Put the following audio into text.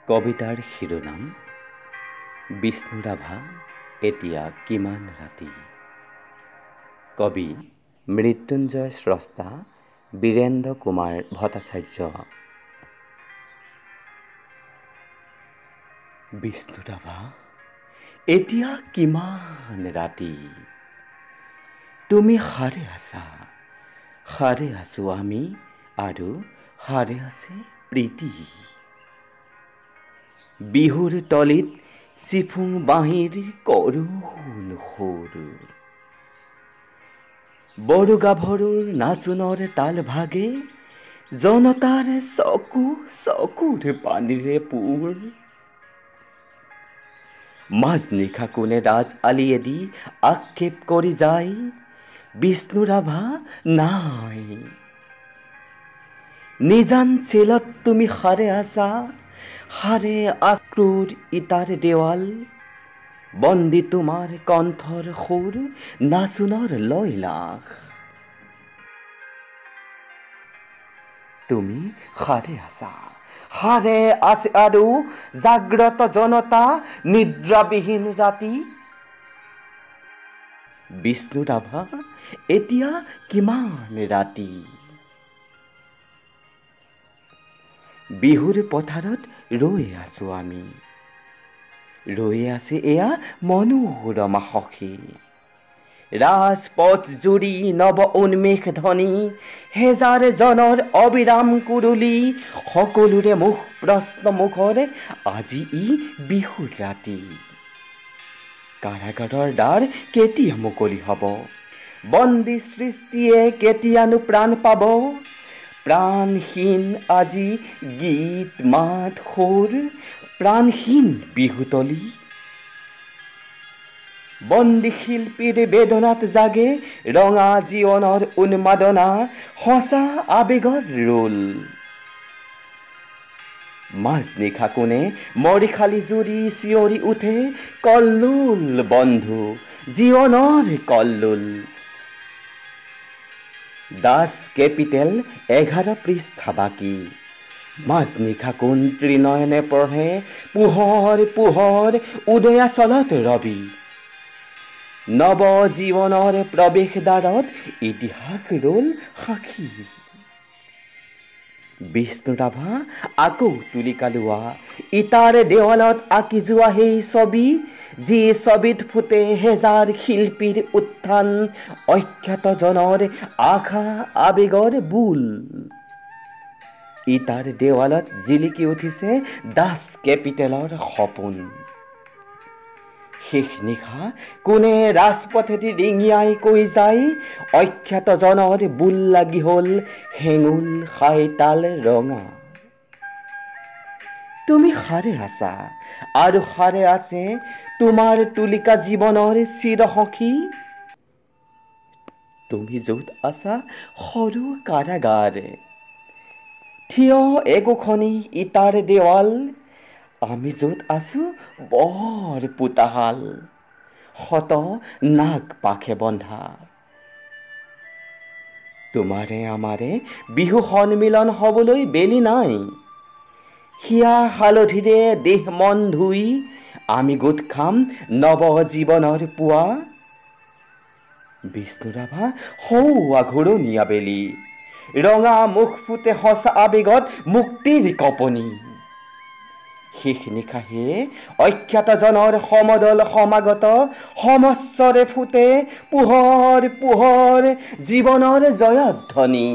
কবিতাৰ শিৰোনাম বিষ্ণুৰাভা এতিয়া কিমান ৰাতি। কবি মৃত্যুঞ্জয় স্ৰষ্টা বীৰেন্দ্ৰ কুমাৰ ভট্টাচাৰ্য। বিষ্ণুৰাভা এতিয়া কিমান ৰাতি, তুমি সাৰে আছা, সাৰে আছো আমি, আৰু সাৰে আছে প্ৰীতি। বিহুৰ তলিত চিফুং বাঁহীৰ কৰুণ সুৰ, বড়ো গাভৰুৰ নাচোনৰ তাল ভাগে, জনতাৰ চকু চকুৰ পানীৰে পোৰ। মাজনিশা কোনে ৰাজ আলিয়েদি আক্ষেপ কৰি যায়, বিষ্ণুৰাভা নাই। নিজান চেলত তুমি সাৰে আছা, সাৰে আক্ৰোৰ ইটাৰ দেৱাল, বন্দী তোমাৰ কণ্ঠৰ সুৰ, নাচোনৰ লয়লাস। তুমি সাৰে আছা, সাৰে আছে আৰু জাগ্ৰত জনতা, নিদ্ৰাবিহীন ৰাতি। বিষ্ণুৰাভা এতিয়া কিমান ৰাতি। বিহুৰ পথাৰত ৰৈ আছো আমি, ৰৈ আছে এয়া মনোৰমা সখী। ৰাজপথ জুৰি নৱ উন্মেষ ধ্বনি, হেজাৰ জনৰ অবিৰাম কুৰুলি, সকলোৰে মুখ প্ৰশ্ন মুখৰ, আজি ই বিহুৰ ৰাতি। কাৰাগাৰৰ দ্বাৰ কেতিয়া মুকলি হ'ব, বন্দী সৃষ্টিয়ে কেতিয়ানো প্ৰাণ পাব। প্ৰাণহীন আজি গীত মাত সুৰ, প্ৰাণহীন বিহুতলী। বন্দী শিল্পীৰ বেদনাত জাগে ৰঙা জীৱনৰ উন্মাদনা, সঁচা আবেগৰ ৰোল। মাজনিশা কোণে মৰিশালী জুৰি চিঞৰি উঠে, কল্লোল বন্ধু জীৱনৰ কল্লোল। দাস কেপিটেল 11 পৃষ্ঠা বাকী, মাজনিশা কোন ত্ৰিনয়নে পঢ়ে, পোহৰ পোহৰ উদয়াচলত ৰবি। নৱ জীৱনৰ প্ৰৱেশ দ্বাৰত ইতিহাস ৰল সাক্ষী। বিষ্ণুৰাভা আকৌ তুলিকা লোৱা, ইটাৰ দেৱালত আঁকি যোৱা সেই ছবি, যি ছবিত ফুটে হেজাৰ শিল্পীৰ উত্থান, অজ্ঞাতজনৰ আশা আবেগৰ বুল। ইটাৰ দেৱালত জিলিকি উঠিছে দাস কেপিটেলৰ সপোন। শেষ নিশা কোনে ৰাজপথেদি ৰিঙিয়াই কৈ যায়, অজ্ঞাতজনৰ বুল লাগি হ'ল হেঙুল খাইতাল ৰঙা। তুমি সাৰে আছা, আৰু সাৰে আছে তোমাৰ তুলিকা জীৱনৰ চিৰসখী। তুমি য'ত আছা সৰু কাৰাগাৰ, থিয় একোখনি ইটাৰ দেৱাল, আমি য'ত আছো বৰ পোতাশাল, শত নাগ পাশে বন্ধা। তোমাৰে আমাৰে বিহু সন্মিলন হ'বলৈ বেলি নাই, হিয়া হালধিৰে দেহ মন ধুই আমি গোট খাম নৱ জীৱনৰ পুৱা। বিষ্ণুৰাভা সৌৱা ঘূৰণীয়া বেলি, ৰঙা মুখ ফুটে সঁচা আবেগত মুক্তিৰ কঁপনি। শেষ নিশা সেয়ে অজ্ঞাতজনৰ সমদল সমাগত, সমস্বৰে ফুটে পোহৰ পোহৰ জীৱনৰ জয়ধ্বনি।